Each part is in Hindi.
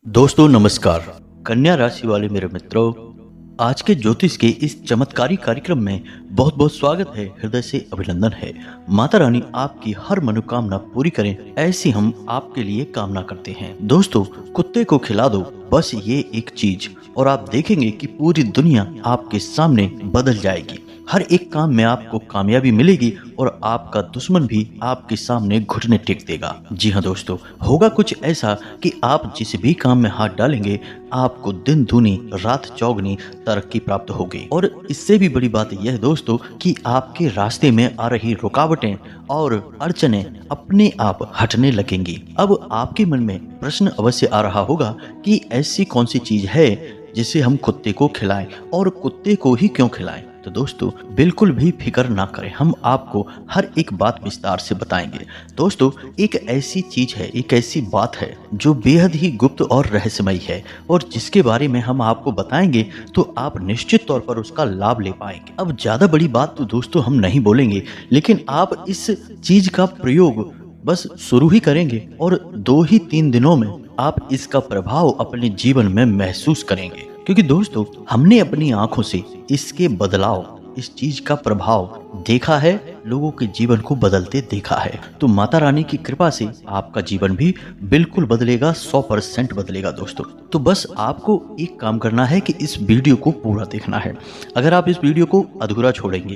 दोस्तों नमस्कार। कन्या राशि वाले मेरे मित्रों, आज के ज्योतिष के इस चमत्कारी कार्यक्रम में बहुत बहुत स्वागत है। हृदय से अभिनंदन है। माता रानी आपकी हर मनोकामना पूरी करें, ऐसी हम आपके लिए कामना करते हैं। दोस्तों, कुत्ते को खिला दो बस ये एक चीज और आप देखेंगे कि पूरी दुनिया आपके सामने बदल जाएगी। हर एक काम में आपको कामयाबी मिलेगी और आपका दुश्मन भी आपके सामने घुटने टेक देगा। जी हाँ दोस्तों, होगा कुछ ऐसा कि आप जिस भी काम में हाथ डालेंगे आपको दिन दूनी रात चौगनी तरक्की प्राप्त होगी। और इससे भी बड़ी बात यह है दोस्तों कि आपके रास्ते में आ रही रुकावटें और अड़चनें अपने आप हटने लगेंगी। अब आपके मन में प्रश्न अवश्य आ रहा होगा कि ऐसी कौन सी चीज है जिसे हम कुत्ते को खिलाएं और कुत्ते को ही क्यों खिलाएं। तो दोस्तों, बिल्कुल भी फिक्र ना करें, हम आपको हर एक बात विस्तार से बताएंगे। दोस्तों, एक ऐसी चीज है, एक ऐसी बात है जो बेहद ही गुप्त और रहस्यमयी है और जिसके बारे में हम आपको बताएंगे तो आप निश्चित तौर पर उसका लाभ ले पाएंगे। अब ज्यादा बड़ी बात तो दोस्तों हम नहीं बोलेंगे, लेकिन आप इस चीज का प्रयोग बस शुरू ही करेंगे और 2 ही 3 दिनों में आप इसका प्रभाव अपने जीवन में महसूस करेंगे। क्योंकि दोस्तों, हमने अपनी आंखों से इसके बदलाव, इस चीज का प्रभाव देखा है, लोगों के जीवन को बदलते देखा है। तो माता रानी की कृपा से आपका जीवन भी बिल्कुल बदलेगा, 100% बदलेगा दोस्तों। तो बस आपको एक काम करना है कि इस वीडियो को पूरा देखना है। अगर आप इस वीडियो को अधूरा छोड़ेंगे,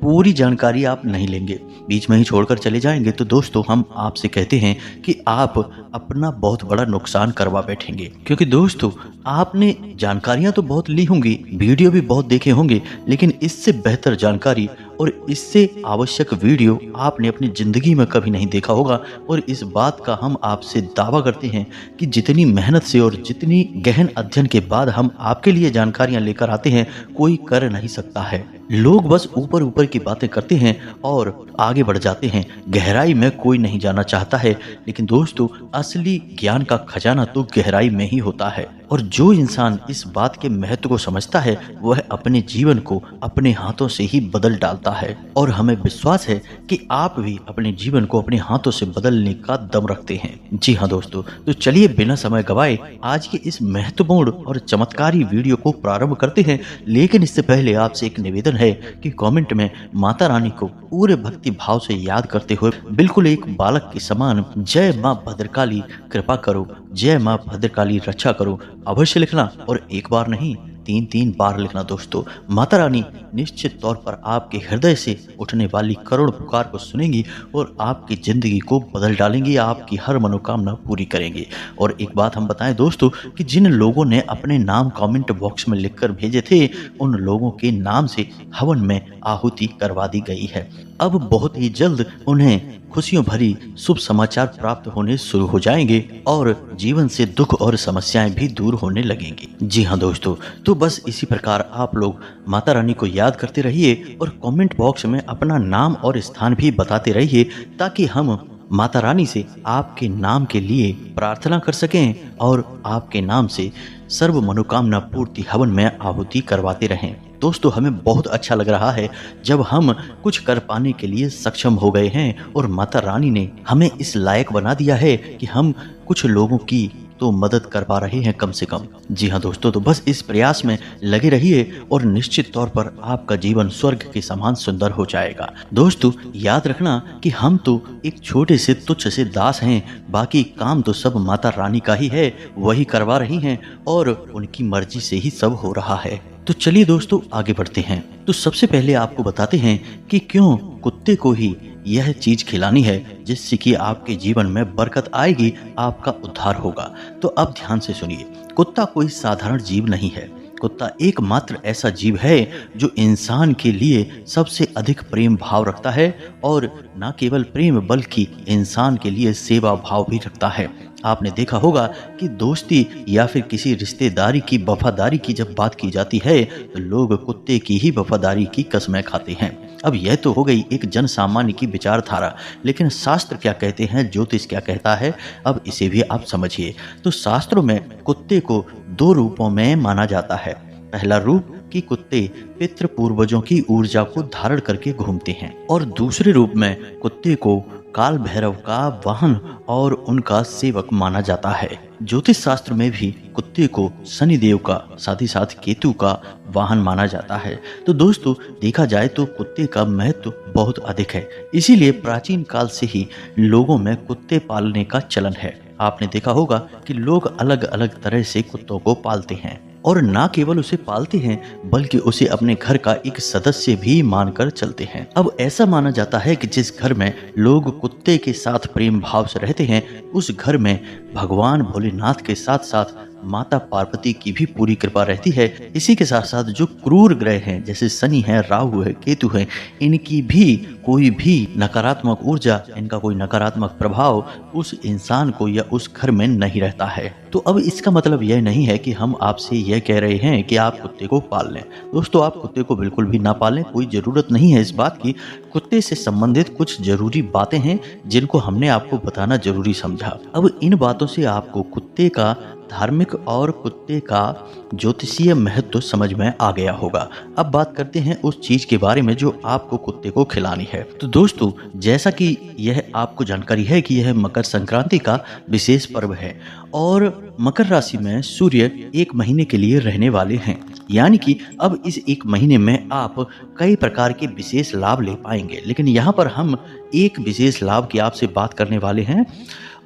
पूरी जानकारी आप नहीं लेंगे, बीच में ही छोड़कर चले जाएंगे, तो दोस्तों हम आपसे कहते हैं कि आप अपना बहुत बड़ा नुकसान करवा बैठेंगे। क्योंकि दोस्तों, आपने जानकारियां तो बहुत ली होंगी, वीडियो भी बहुत देखे होंगे, लेकिन इससे बेहतर जानकारी और इससे आवश्यक वीडियो आपने अपनी जिंदगी में कभी नहीं देखा होगा। और इस बात का हम आपसे दावा करते हैं कि जितनी मेहनत से और जितनी गहन अध्ययन के बाद हम आपके लिए जानकारियां लेकर आते हैं, कोई कर नहीं सकता है। लोग बस ऊपर ऊपर की बातें करते हैं और आगे बढ़ जाते हैं, गहराई में कोई नहीं जाना चाहता है। लेकिन दोस्तों, असली ज्ञान का खजाना तो गहराई में ही होता है। और जो इंसान इस बात के महत्व को समझता है वह अपने जीवन को अपने हाथों से ही बदल डालता है। और हमें विश्वास है कि आप भी अपने जीवन को अपने हाथों से बदलने का दम रखते हैं। जी हाँ दोस्तों, तो चलिए बिना समय गवाए आज के इस महत्वपूर्ण और चमत्कारी वीडियो को प्रारंभ करते हैं। लेकिन इससे पहले आपसे एक निवेदन है कि कमेंट में माता रानी को पूरे भक्ति भाव से याद करते हुए बिल्कुल एक बालक के समान जय माँ भद्रकाली कृपा करो, जय माँ भद्रकाली रक्षा करो अवश्य लिखना। और एक बार नहीं, 3-3 बार लिखना दोस्तों। माता रानी निश्चित तौर पर आपके हृदय से उठने वाली करुण पुकार को सुनेंगी और आपकी जिंदगी को बदल डालेंगी, आपकी हर मनोकामना पूरी करेंगी। और एक बात हम बताएं दोस्तों कि जिन लोगों ने अपने नाम कमेंट बॉक्स में लिखकर भेजे थे, उन लोगों के नाम से हवन में आहुति करवा दी गई है। अब बहुत ही जल्द उन्हें खुशियों भरी शुभ समाचार प्राप्त होने शुरू हो जाएंगे और जीवन से दुख और समस्याएं भी दूर होने लगेंगी। जी हाँ दोस्तों, तो बस इसी प्रकार आप लोग माता रानी को याद करते रहिए और कमेंट बॉक्स में अपना नाम और स्थान भी बताते रहिए, ताकि हम माता रानी से आपके नाम के लिए प्रार्थना कर सकें और आपके नाम से सर्व मनोकामना पूर्ति हवन में आहुति करवाते रहें। दोस्तों, हमें बहुत अच्छा लग रहा है जब हम कुछ कर पाने के लिए सक्षम हो गए हैं और माता रानी ने हमें इस लायक बना दिया है कि हम कुछ लोगों की तो मदद कर पा रहे हैं कम से कम। जी हाँ दोस्तों, तो बस इस प्रयास में लगे रहिए और निश्चित तौर पर आपका जीवन स्वर्ग के समान सुंदर हो जाएगा। दोस्तों, याद रखना कि हम तो एक छोटे से तुच्छ से दास हैं, बाकी काम तो सब माता रानी का ही है, वही करवा रही हैं और उनकी मर्जी से ही सब हो रहा है। तो चलिए दोस्तों आगे बढ़ते हैं। तो सबसे पहले आपको बताते हैं कि क्यों कुत्ते को ही यह चीज खिलानी है जिससे कि आपके जीवन में बरकत आएगी, आपका उद्धार होगा। तो अब ध्यान से सुनिए, कुत्ता कोई साधारण जीव नहीं है। कुत्ता एकमात्र ऐसा जीव है जो इंसान के लिए सबसे अधिक प्रेम भाव रखता है और न केवल प्रेम बल्कि इंसान के लिए सेवा भाव भी रखता है। आपने देखा होगा कि दोस्ती या फिर किसी रिश्तेदारी की वफादारी की जब बात की जाती है तो लोग कुत्ते की ही वफादारी की कसमें खाते हैं। अब यह तो हो गई एक जन सामान्य की विचारधारा, लेकिन शास्त्र क्या कहते हैं, ज्योतिष क्या कहता है, अब इसे भी आप समझिए। तो शास्त्रों में कुत्ते को 2 रूपों में माना जाता है। पहला रूप कि कुत्ते पितृ पूर्वजों की ऊर्जा को धारण करके घूमते हैं और दूसरे रूप में कुत्ते को काल भैरव का वाहन और उनका सेवक माना जाता है। ज्योतिष शास्त्र में भी कुत्ते को शनि देव का, साथ ही साथ केतु का वाहन माना जाता है। तो दोस्तों, देखा जाए तो कुत्ते का महत्व बहुत अधिक है। इसीलिए प्राचीन काल से ही लोगों में कुत्ते पालने का चलन है। आपने देखा होगा कि लोग अलग अलग तरह से कुत्तों को पालते हैं, और ना केवल उसे पालते हैं बल्कि उसे अपने घर का एक सदस्य भी मानकर चलते हैं। अब ऐसा माना जाता है कि जिस घर में लोग कुत्ते के साथ प्रेम भाव से रहते हैं, उस घर में भगवान भोलेनाथ के साथ साथ माता पार्वती की भी पूरी कृपा रहती है। इसी के साथ साथ जो क्रूर ग्रह हैं, जैसे शनि है, राहु है, केतु है, इनकी भी कोई भी नकारात्मक ऊर्जा, इनका कोई नकारात्मक प्रभाव उस इंसान को या उस घर में नहीं रहता है। तो अब इसका मतलब यह नहीं है कि हम आपसे यह कह रहे हैं कि आप कुत्ते को पाल लें। दोस्तों, आप कुत्ते को बिल्कुल भी ना पालें, कोई ज़रूरत नहीं है इस बात की। कुत्ते से संबंधित कुछ ज़रूरी बातें हैं जिनको हमने आपको बताना ज़रूरी समझा। अब इन बातों से आपको कुत्ते का धार्मिक और कुत्ते का ज्योतिषीय महत्व समझ में आ गया होगा। अब बात करते हैं उस चीज के बारे में जो आपको कुत्ते को खिलानी है। तो दोस्तों, जैसा कि यह आपको जानकारी है कि यह मकर संक्रांति का विशेष पर्व है और मकर राशि में सूर्य एक महीने के लिए रहने वाले हैं, यानी कि अब इस एक महीने में आप कई प्रकार के विशेष लाभ ले पाएंगे। लेकिन यहाँ पर हम एक विशेष लाभ की आपसे बात करने वाले हैं,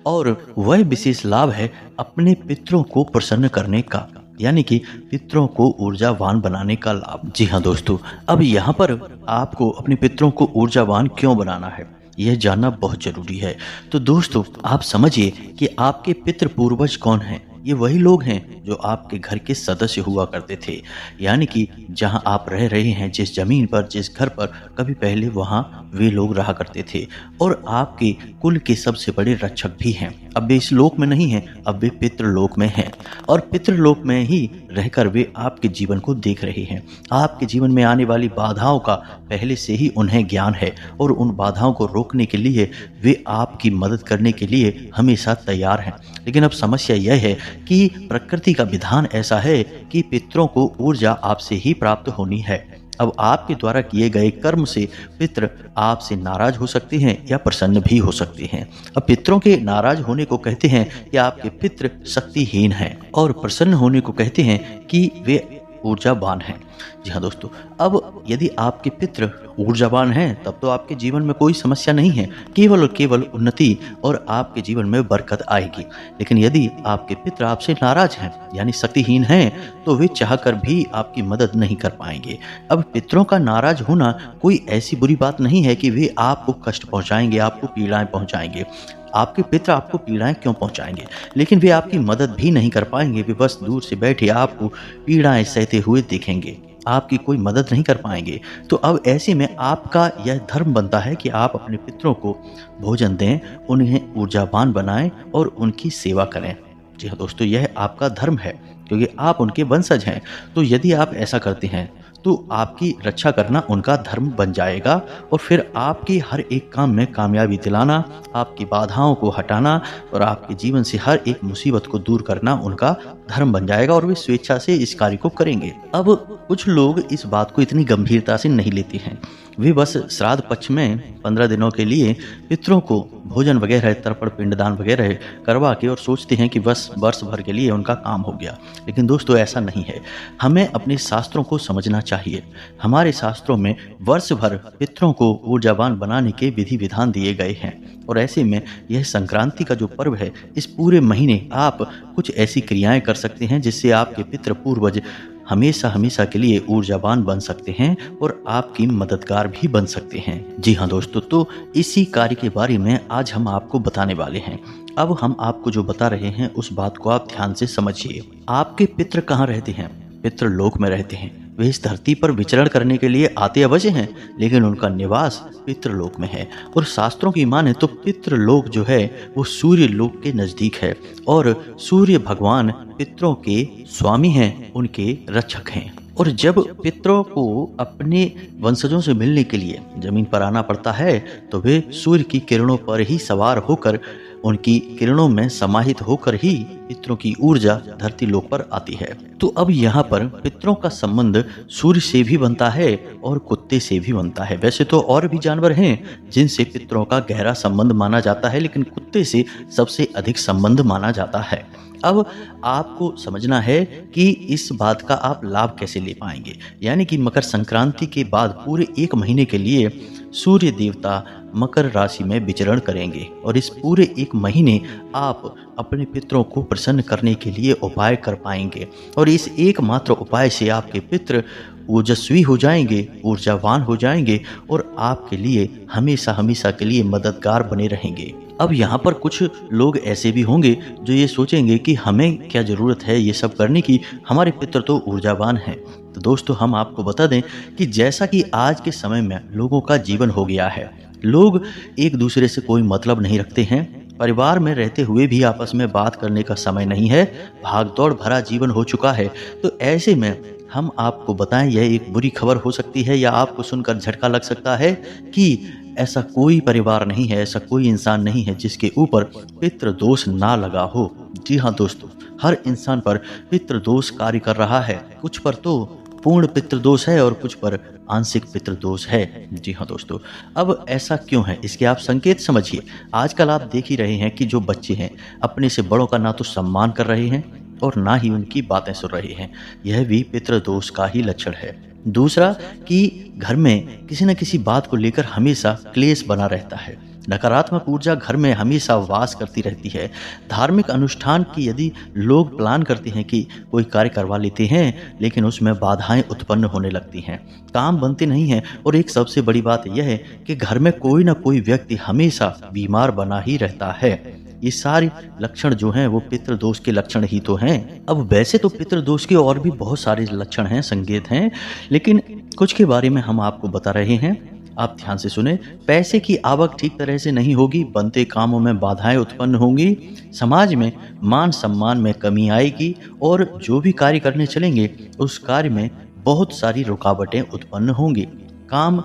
और वह विशेष लाभ है अपने पितरों को प्रसन्न करने का, यानी कि पितरों को ऊर्जावान बनाने का लाभ। जी हाँ दोस्तों, अब यहाँ पर आपको अपने पितरों को ऊर्जावान क्यों बनाना है, यह जानना बहुत जरूरी है। तो दोस्तों, आप समझिए कि आपके पितृ पूर्वज कौन हैं। ये वही लोग हैं जो आपके घर के सदस्य हुआ करते थे, यानी कि जहां आप रह रहे हैं, जिस जमीन पर, जिस घर पर, कभी पहले वहां वे लोग रहा करते थे, और आपके कुल के सबसे बड़े रक्षक भी हैं। अब वे इस लोक में नहीं हैं, अब वे पितृलोक में हैं, और पितृलोक में ही रहकर वे आपके जीवन को देख रहे हैं। आपके जीवन में आने वाली बाधाओं का पहले से ही उन्हें ज्ञान है, और उन बाधाओं को रोकने के लिए वे आपकी मदद करने के लिए हमेशा तैयार हैं। लेकिन अब समस्या यह है कि प्रकृति का विधान ऐसा है कि पितरों को ऊर्जा आपसे ही प्राप्त होनी है। अब आपके द्वारा किए गए कर्म से पितृ आपसे नाराज हो सकते हैं या प्रसन्न भी हो सकते हैं। अब पितरों के नाराज होने को कहते हैं कि आपके पितृ शक्तिहीन हैं, और प्रसन्न होने को कहते हैं कि वे ऊर्जावान हैं। जी हाँ दोस्तों, अब यदि आपके पितृ ऊर्जावान हैं, तब तो आपके जीवन में कोई समस्या नहीं है, केवल और केवल उन्नति और आपके जीवन में बरकत आएगी। लेकिन यदि आपके पितृ आपसे नाराज हैं, यानी शक्तिहीन हैं, तो वे चाहकर भी आपकी मदद नहीं कर पाएंगे। अब पितरों का नाराज होना कोई ऐसी बुरी बात नहीं है कि वे आपको कष्ट पहुंचाएंगे, आपको पीड़ाएं पहुंचाएंगे। आपके पितृ आपको पीड़ाएं क्यों पहुंचाएंगे, लेकिन वे आपकी मदद भी नहीं कर पाएंगे। वे बस दूर से बैठे आपको पीड़ाएं सहते हुए देखेंगे, आपकी कोई मदद नहीं कर पाएंगे। तो अब ऐसे में आपका यह धर्म बनता है कि आप अपने पितरों को भोजन दें, उन्हें ऊर्जावान बनाएं और उनकी सेवा करें। जी हाँ दोस्तों, यह आपका धर्म है, क्योंकि आप उनके वंशज हैं। तो यदि आप ऐसा करते हैं तो आपकी रक्षा करना उनका धर्म बन जाएगा, और फिर आपके हर एक काम में कामयाबी दिलाना, आपकी बाधाओं को हटाना और आपके जीवन से हर एक मुसीबत को दूर करना उनका धर्म बन जाएगा, और वे स्वेच्छा से इस कार्य को करेंगे। अब कुछ लोग इस बात को इतनी गंभीरता से नहीं लेते हैं। वे बस श्राद्ध पक्ष में 15 दिनों के लिए पितरों को भोजन वगैरह, तर्पण, पिंडदान वगैरह करवा के और सोचते हैं कि बस वर्ष भर के लिए उनका काम हो गया। लेकिन दोस्तों, ऐसा नहीं है। हमें अपने शास्त्रों को समझना चाहिए। हमारे शास्त्रों में वर्ष भर पितरों को ऊर्जावान बनाने के विधि विधान दिए गए हैं, और ऐसे में यह संक्रांति का जो पर्व है, इस पूरे महीने आप कुछ ऐसी क्रियाएं कर सकते हैं जिससे आपके पितृ पूर्वज हमेशा हमेशा के लिए ऊर्जावान बन सकते हैं और आपकी मददगार भी बन सकते हैं। जी हाँ दोस्तों, तो इसी कार्य के बारे में आज हम आपको बताने वाले हैं। अब हम आपको जो बता रहे हैं उस बात को आप ध्यान से समझिए। आपके पितृ कहाँ रहते हैं? पितृलोक में रहते हैं। वे इस धरती पर विचरण करने के लिए आते अवश्य हैं, लेकिन उनका निवास पितृलोक में है। और शास्त्रों की माने तो पितृलोक जो है वो सूर्य लोक के नजदीक है, और सूर्य भगवान पितरों के स्वामी हैं, उनके रक्षक हैं। और जब पितरों को अपने वंशजों से मिलने के लिए जमीन पर आना पड़ता है, तो वे सूर्य की किरणों पर ही सवार होकर उनकी किरणों में समाहित होकर ही पितरों की ऊर्जा धरती लोक पर आती है। तो अब यहाँ पर पितरों का संबंध सूर्य से भी बनता है और कुत्ते से भी बनता है। वैसे तो और भी जानवर हैं जिनसे पितरों का गहरा संबंध माना जाता है, लेकिन कुत्ते से सबसे अधिक संबंध माना जाता है। अब आपको समझना है कि इस बात का आप लाभ कैसे ले पाएंगे। यानी कि मकर संक्रांति के बाद पूरे 1 महीने के लिए सूर्य देवता मकर राशि में विचरण करेंगे और इस पूरे 1 महीने आप अपने पितरों को प्रसन्न करने के लिए उपाय कर पाएंगे और इस एकमात्र उपाय से आपके पितृ ओजस्वी हो जाएंगे, ऊर्जावान हो जाएंगे और आपके लिए हमेशा हमेशा के लिए मददगार बने रहेंगे। अब यहाँ पर कुछ लोग ऐसे भी होंगे जो ये सोचेंगे कि हमें क्या ज़रूरत है ये सब करने की, हमारे पितृ तो ऊर्जावान हैं। तो दोस्तों, हम आपको बता दें कि जैसा कि आज के समय में लोगों का जीवन हो गया है, लोग एक दूसरे से कोई मतलब नहीं रखते हैं। परिवार में रहते हुए भी आपस में बात करने का समय नहीं है, भागदौड़ भरा जीवन हो चुका है। तो ऐसे में हम आपको बताएं, यह एक बुरी खबर हो सकती है या आपको सुनकर झटका लग सकता है कि ऐसा कोई परिवार नहीं है, ऐसा कोई इंसान नहीं है जिसके ऊपर पितृ दोष ना लगा हो। जी हाँ दोस्तों, हर इंसान पर पितृ दोष कार्य कर रहा है। कुछ पर तो पूर्ण पितृदोष है और कुछ पर आंशिक पितृदोष है। जी हाँ दोस्तों, अब ऐसा क्यों है इसके आप संकेत समझिए। आजकल आप देख ही रहे हैं कि जो बच्चे हैं अपने से बड़ों का ना तो सम्मान कर रहे हैं और ना ही उनकी बातें सुन रहे हैं। यह भी पितृदोष का ही लक्षण है। दूसरा कि घर में किसी न किसी बात को लेकर हमेशा क्लेश बना रहता है। नकारात्मक ऊर्जा घर में हमेशा वास करती रहती है। धार्मिक अनुष्ठान की यदि लोग प्लान करते हैं कि कोई कार्य करवा लेते हैं, लेकिन उसमें बाधाएं उत्पन्न होने लगती हैं, काम बनते नहीं हैं और एक सबसे बड़ी बात यह है कि घर में कोई ना कोई व्यक्ति हमेशा बीमार बना ही रहता है। ये सारे लक्षण जो हैं वो पितृदोष के लक्षण ही तो हैं। अब वैसे तो पितृदोष के और भी बहुत सारे लक्षण हैं, संकेत हैं, लेकिन कुछ के बारे में हम आपको बता रहे हैं। आप ध्यान से सुने। पैसे की आवक ठीक तरह से नहीं होगी, बनते कामों में बाधाएं उत्पन्न होंगी, समाज में मान सम्मान में कमी आएगी और जो भी कार्य करने चलेंगे उस कार्य में बहुत सारी रुकावटें उत्पन्न होंगी। काम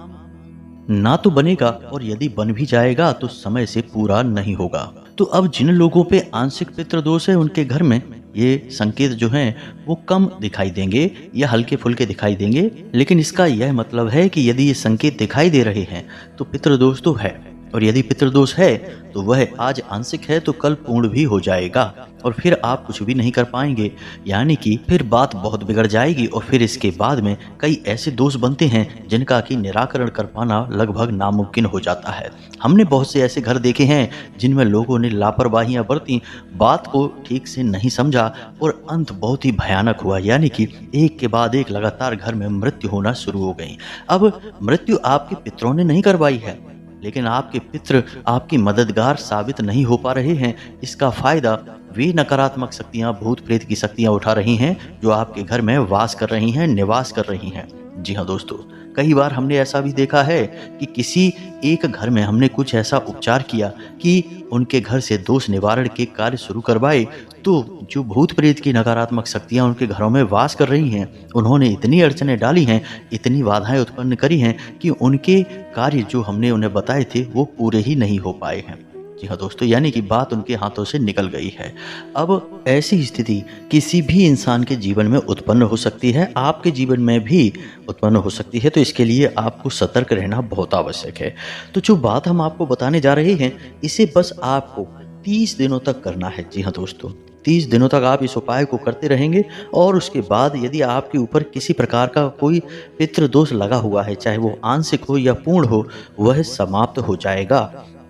ना तो बनेगा और यदि बन भी जाएगा तो समय से पूरा नहीं होगा। तो अब जिन लोगों पे आंशिक पितृदोष है उनके घर में ये संकेत जो हैं वो कम दिखाई देंगे या हल्के फुल्के दिखाई देंगे, लेकिन इसका यह मतलब है कि यदि ये संकेत दिखाई दे रहे हैं तो पितृदोष तो है, और यदि पितृदोष है तो वह आज आंशिक है तो कल पूर्ण भी हो जाएगा और फिर आप कुछ भी नहीं कर पाएंगे। यानी कि फिर बात बहुत बिगड़ जाएगी और फिर इसके बाद में कई ऐसे दोष बनते हैं जिनका कि निराकरण कर पाना लगभग नामुमकिन हो जाता है। हमने बहुत से ऐसे घर देखे हैं जिनमें लोगों ने लापरवाहियां बरती, बात को ठीक से नहीं समझा और अंत बहुत ही भयानक हुआ। यानी कि एक के बाद एक लगातार घर में मृत्यु होना शुरू हो गई। अब मृत्यु आपके पितरों ने नहीं करवाई है, लेकिन आपके पितृ आपकी मददगार साबित नहीं हो पा रहे हैं। इसका फायदा वे नकारात्मक शक्तियां, भूत प्रेत की शक्तियां उठा रही हैं जो आपके घर में वास कर रही हैं, निवास कर रही हैं। जी हाँ दोस्तों, कई बार हमने ऐसा भी देखा है कि किसी एक घर में हमने कुछ ऐसा उपचार किया कि उनके घर से दोष निवारण के कार्य शुरू करवाए, तो जो भूत प्रेत की नकारात्मक शक्तियां उनके घरों में वास कर रही हैं, उन्होंने इतनी अड़चनें डाली हैं, इतनी बाधाएं उत्पन्न करी हैं कि उनके कार्य जो हमने उन्हें बताए थे वो पूरे ही नहीं हो पाए हैं। जी हाँ दोस्तों, यानी कि बात उनके हाथों से निकल गई है। अब ऐसी स्थिति किसी भी इंसान के जीवन में उत्पन्न हो सकती है, आपके जीवन में भी उत्पन्न हो सकती है। तो इसके लिए आपको सतर्क रहना बहुत आवश्यक है। तो जो बात हम आपको बताने जा रहे हैं इसे बस आपको 30 दिनों तक करना है। जी हाँ दोस्तों, 30 दिनों तक आप इस उपाय को करते रहेंगे और उसके बाद यदि आपके ऊपर किसी प्रकार का कोई पितृदोष लगा हुआ है, चाहे वो आंशिक हो या पूर्ण हो, वह समाप्त हो जाएगा,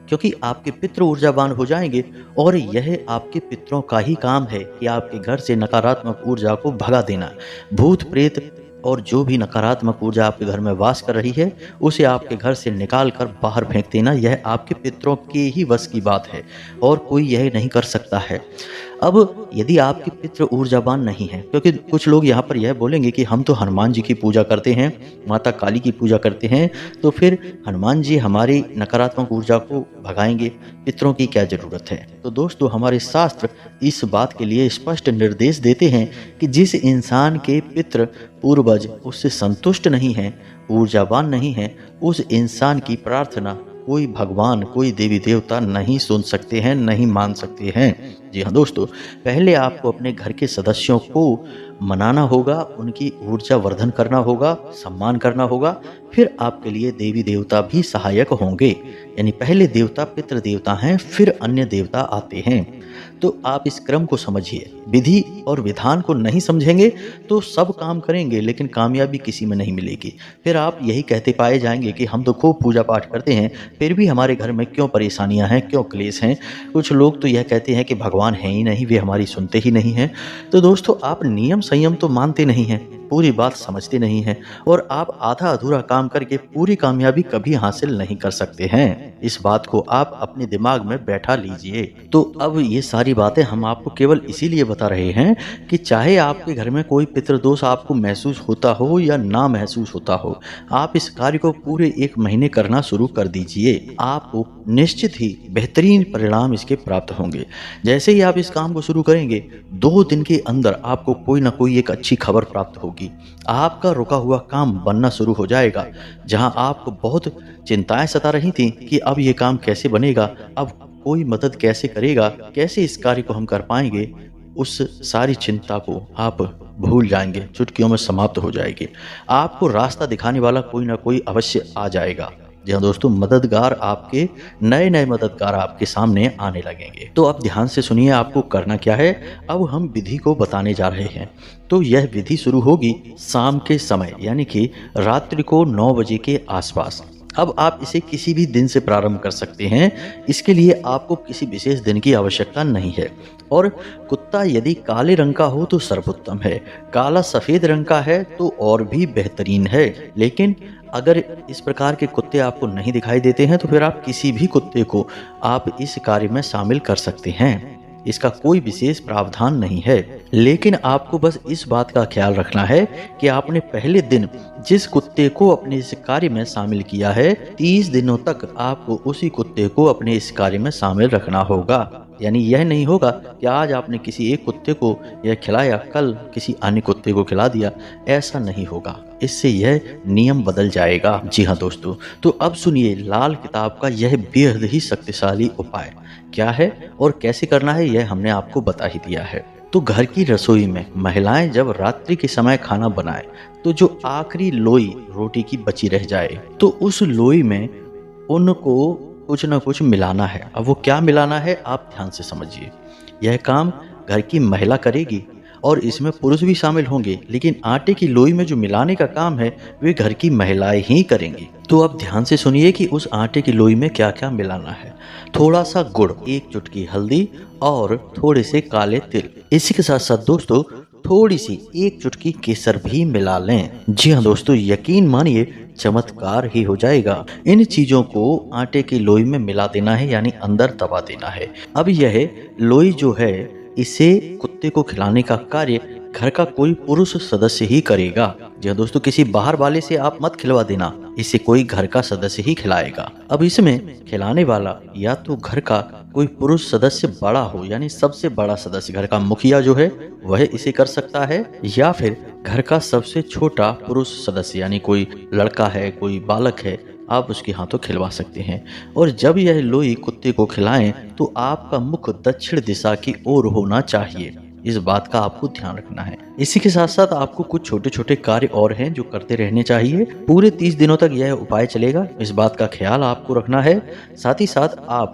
क्योंकि आपके पितृ ऊर्जावान हो जाएंगे और यह आपके पितरों का ही काम है कि आपके घर से नकारात्मक ऊर्जा को भगा देना। भूत प्रेत और जो भी नकारात्मक ऊर्जा आपके घर में वास कर रही है उसे आपके घर से निकाल कर बाहर फेंक देना, यह आपके पितरों के ही वश की बात है और कोई यह नहीं कर सकता है। अब यदि आपके पितृ ऊर्जावान नहीं है, क्योंकि कुछ लोग यहाँ पर यह बोलेंगे कि हम तो हनुमान जी की पूजा करते हैं, माता काली की पूजा करते हैं, तो फिर हनुमान जी हमारी नकारात्मक ऊर्जा को भगाएंगे, पितरों की क्या ज़रूरत है। तो दोस्तों, हमारे शास्त्र इस बात के लिए स्पष्ट निर्देश देते हैं कि जिस इंसान के पितृ पूर्वज उससे संतुष्ट नहीं हैं, ऊर्जावान नहीं हैं, उस इंसान की प्रार्थना कोई भगवान, कोई देवी देवता नहीं सुन सकते हैं, नहीं मान सकते हैं। जी हाँ दोस्तों, पहले आपको अपने घर के सदस्यों को मनाना होगा, उनकी ऊर्जा वर्धन करना होगा, सम्मान करना होगा, फिर आपके लिए देवी देवता भी सहायक होंगे। यानी पहले देवता पितृ देवता हैं, फिर अन्य देवता आते हैं। तो आप इस क्रम को समझिए। विधि और विधान को नहीं समझेंगे तो सब काम करेंगे लेकिन कामयाबी किसी में नहीं मिलेगी। फिर आप यही कहते पाए जाएंगे कि हम तो खूब पूजा पाठ करते हैं, फिर भी हमारे घर में क्यों परेशानियां हैं, क्यों क्लेश हैं। कुछ लोग तो यह कहते हैं कि भगवान है ही नहीं, वे हमारी सुनते ही नहीं हैं। तो दोस्तों, आप नियम संयम तो मानते नहीं हैं, पूरी बात समझते नहीं हैं, और आप आधा अधूरा काम करके पूरी कामयाबी कभी हासिल नहीं कर सकते हैं। इस बात को आप अपने दिमाग में बैठा लीजिए। तो अब ये सारी बातें हम आपको केवल इसीलिए बता रहे हैं कि चाहे आपके घर में कोई पितृदोष आपको महसूस होता हो या ना महसूस होता हो, आप इस कार्य को पूरे 1 महीने करना शुरू कर दीजिए। आपको निश्चित ही बेहतरीन परिणाम इसके प्राप्त होंगे। जैसे ही आप इस काम को शुरू करेंगे, 2 दिन के अंदर आपको कोई ना कोई एक अच्छी खबर प्राप्त होगी। आपका रुका हुआ काम बनना शुरू हो जाएगा। जहां आपको बहुत चिंताएं सता रही थी कि अब ये काम कैसे बनेगा, अब कोई मदद कैसे करेगा, कैसे इस कार्य को हम कर पाएंगे, उस सारी चिंता को आप भूल जाएंगे, चुटकियों में समाप्त हो जाएगी। आपको रास्ता दिखाने वाला कोई ना कोई अवश्य आ जाएगा। जी हाँ दोस्तों, मददगार आपके नए नए मददगार आपके सामने आने लगेंगे। तो आप ध्यान से सुनिए, आपको करना क्या है। अब हम विधि को बताने जा रहे हैं। तो यह विधि शुरू होगी शाम के समय, यानी कि रात्रि को 9 बजे के आसपास। अब आप इसे किसी भी दिन से प्रारंभ कर सकते हैं। इसके लिए आपको किसी विशेष दिन की आवश्यकता नहीं है। और कुत्ता यदि काले रंग का हो तो सर्वोत्तम है, काला सफेद रंग का है तो और भी बेहतरीन है। लेकिन अगर इस प्रकार के कुत्ते आपको नहीं दिखाई देते हैं तो फिर आप किसी भी कुत्ते को आप इस कार्य में शामिल कर सकते हैं। इसका कोई विशेष प्रावधान नहीं है। लेकिन आपको बस इस बात का ख्याल रखना है कि आपने पहले दिन जिस कुत्ते को अपने इस कार्य में शामिल किया है, 30 दिनों तक आपको उसी कुत्ते को अपने इस कार्य में शामिल रखना होगा। यानी यह नहीं होगा कि आज आपने किसी एक कुत्ते को यह खिलाया, कल किसी अन्य कुत्ते को खिला दिया। ऐसा नहीं होगा, इससे यह नियम बदल जाएगा। जी हाँ दोस्तों, तो अब सुनिए लाल किताब का यह बेहद ही शक्तिशाली उपाय क्या है और कैसे करना है, यह हमने आपको बता ही दिया है। तो घर की रसोई में महिलाएं जब रात्रि के समय खाना बनाए तो जो आखिरी लोई रोटी की बची रह जाए तो उस लोई में उनको कुछ ना कुछ मिलाना है। अब वो क्या मिलाना है आप ध्यान से समझिए। यह काम घर की महिला करेगी और इसमें पुरुष भी शामिल होंगे, लेकिन आटे की लोई में जो मिलाने का काम है वे घर की महिलाएं ही करेंगी। तो अब ध्यान से सुनिए कि उस आटे की लोई में क्या क्या मिलाना है। थोड़ा सा गुड़, 1 चुटकी हल्दी और थोड़े से काले तिल। इसी के साथ साथ दोस्तों थोड़ी सी 1 चुटकी केसर भी मिला लें। जी हाँ दोस्तों, यकीन मानिए चमत्कार ही हो जाएगा। इन चीजों को आटे की लोई में मिला देना है, यानी अंदर दबा देना है। अब यह लोई जो है, इसे कुत्ते को खिलाने का कार्य घर का कोई पुरुष सदस्य ही करेगा। जी दोस्तों, किसी बाहर वाले से आप मत खिलवा देना, इसे कोई घर का सदस्य ही खिलाएगा। अब इसमें खिलाने वाला या तो घर का कोई पुरुष सदस्य बड़ा हो, यानी सबसे बड़ा सदस्य घर का मुखिया जो है वह इसे कर सकता है, या फिर घर का सबसे छोटा पुरुष सदस्य, यानी कोई लड़का है, कोई बालक है, आप उसके हाथों खिलवा सकते हैं। और जब यह लोई कुत्ते को खिलाएं तो आपका मुख दक्षिण दिशा की ओर होना चाहिए। इस बात का आपको ध्यान रखना है। इसी के साथ साथ आपको कुछ छोटे छोटे कार्य और हैं जो करते रहने चाहिए। पूरे 30 दिनों तक यह उपाय चलेगा, इस बात का ख्याल आपको रखना है। साथ ही साथ आप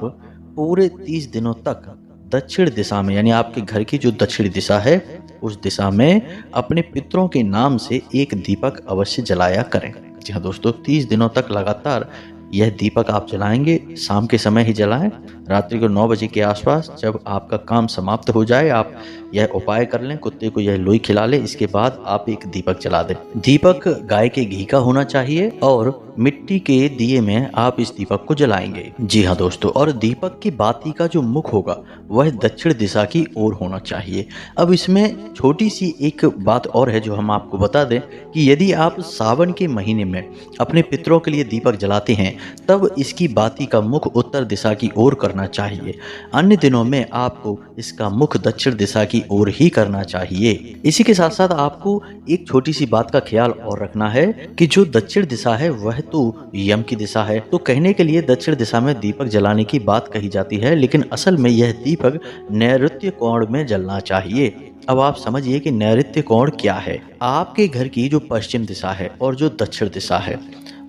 पूरे 30 दिनों तक दक्षिण दिशा में, यानी आपके घर की जो दक्षिण दिशा है उस दिशा में अपने पितरों के नाम से एक दीपक अवश्य जलाया करें। जी हाँ दोस्तों, 30 दिनों तक लगातार यह दीपक आप जलाएंगे। शाम के समय ही जलाएं, रात्रि को 9 बजे के आसपास। जब आपका काम समाप्त हो जाए आप यह उपाय कर लें, कुत्ते को यह लोई खिला लें। इसके बाद आप एक दीपक जला दें। दीपक गाय के घी का होना चाहिए और मिट्टी के दिए में आप इस दीपक को जलाएंगे। जी हाँ दोस्तों, और दीपक की बाती का जो मुख होगा वह दक्षिण दिशा की ओर होना चाहिए। अब इसमें छोटी सी एक बात और है जो हम आपको बता दें कि यदि आप सावन के महीने में अपने पितरों के लिए दीपक जलाते हैं तब इसकी बाती का मुख उत्तर दिशा की ओर करना चाहिए। अन्य दिनों में आपको इसका मुख दक्षिण दिशा की ओर ही करना चाहिए। इसी के साथ साथ आपको एक छोटी सी बात का ख्याल और रखना है कि जो दक्षिण दिशा है वह तो यम की दिशा है। तो कहने के लिए दक्षिण दिशा में दीपक जलाने की बात कही जाती है, लेकिन असल में यह दीपक नैऋत्य कोण में जलना चाहिए। अब आप समझिए कि नैऋत्य कोण क्या है। आपके घर की जो पश्चिम दिशा है और जो दक्षिण दिशा है,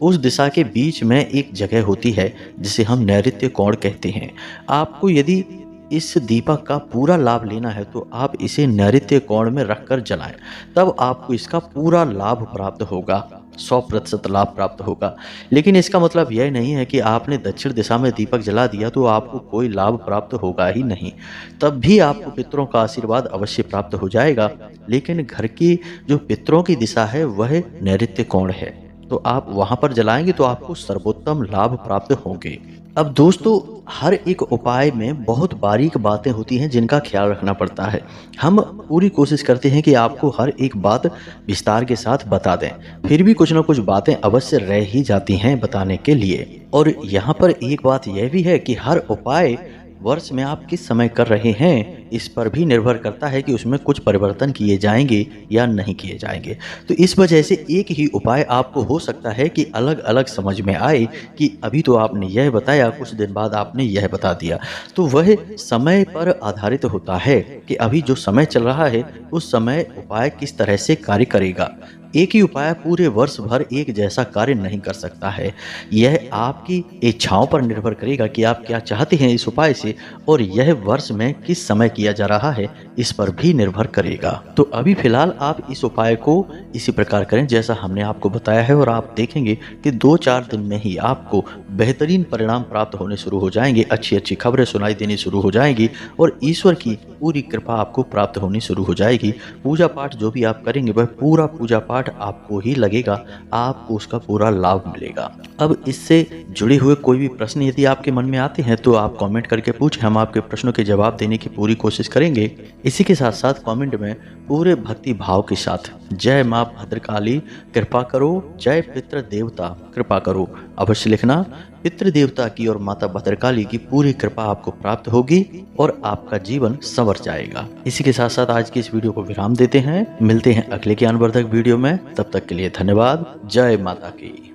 उस दिशा के बीच में एक जगह होती है जिसे हम नैऋत्य कोण कहते हैं। आपको यदि इस दीपक का पूरा लाभ लेना है तो आप इसे नैऋत्य कोण में रखकर जलाएं, तब आपको इसका पूरा लाभ प्राप्त होगा, 100% लाभ प्राप्त होगा। लेकिन इसका मतलब यह नहीं है कि आपने दक्षिण दिशा में दीपक जला दिया तो आपको कोई लाभ प्राप्त होगा ही नहीं। तब भी आपको पितरों का आशीर्वाद अवश्य प्राप्त हो जाएगा, लेकिन घर की जो पितरों की दिशा है वह नैऋत्य कोण है, तो आप वहां पर जलाएंगे तो आपको सर्वोत्तम लाभ प्राप्त होंगे। अब दोस्तों, हर एक उपाय में बहुत बारीक बातें होती हैं जिनका ख्याल रखना पड़ता है। हम पूरी कोशिश करते हैं कि आपको हर एक बात विस्तार के साथ बता दें, फिर भी कुछ ना कुछ बातें अवश्य रह ही जाती हैं बताने के लिए। और यहाँ पर एक बात यह भी है कि हर उपाय वर्ष में आप किस समय कर रहे हैं इस पर भी निर्भर करता है कि उसमें कुछ परिवर्तन किए जाएंगे या नहीं किए जाएंगे। तो इस वजह से एक ही उपाय आपको हो सकता है कि अलग अलग समझ में आए कि अभी तो आपने यह बताया, कुछ दिन बाद आपने यह बता दिया। तो वह समय पर आधारित होता है कि अभी जो समय चल रहा है उस समय उपाय किस तरह से कार्य करेगा। एक ही उपाय पूरे वर्ष भर एक जैसा कार्य नहीं कर सकता है। यह आपकी इच्छाओं पर निर्भर करेगा कि आप क्या चाहते हैं इस उपाय से, और यह वर्ष में किस समय किया जा रहा है इस पर भी निर्भर करेगा। तो अभी फिलहाल आप इस उपाय को इसी प्रकार करें जैसा हमने आपको बताया है, और आप देखेंगे कि 2-4 दिन में ही आपको बेहतरीन परिणाम प्राप्त होने शुरू हो जाएंगे, अच्छी अच्छी खबरें सुनाई देनी शुरू हो जाएंगी और ईश्वर की पूरी कृपा आपको प्राप्त होनी शुरू हो जाएगी। पूजा पाठ जो भी आप करेंगे वह पूरा पूजा पाठ आपको ही लगेगा, आपको उसका पूरा लाभ मिलेगा। अब इससे जुड़े हुए कोई भी प्रश्न यदि आपके मन में आते हैं तो आप कमेंट करके पूछें, हम आपके प्रश्नों के जवाब देने की पूरी कोशिश करेंगे। इसी के साथ साथ कमेंट में पूरे भक्ति भाव के साथ जय माँ भद्रकाली कृपा करो, जय पितृ देवता कृपा करो अवश्य लिखना। पितृ देवता की और माता भद्रकाली की पूरी कृपा आपको प्राप्त होगी और आपका जीवन संवर जाएगा। इसी के साथ साथ आज की इस वीडियो को विराम देते हैं, मिलते हैं अगले ज्ञानवर्धक वीडियो में। तब तक के लिए धन्यवाद। जय माता की।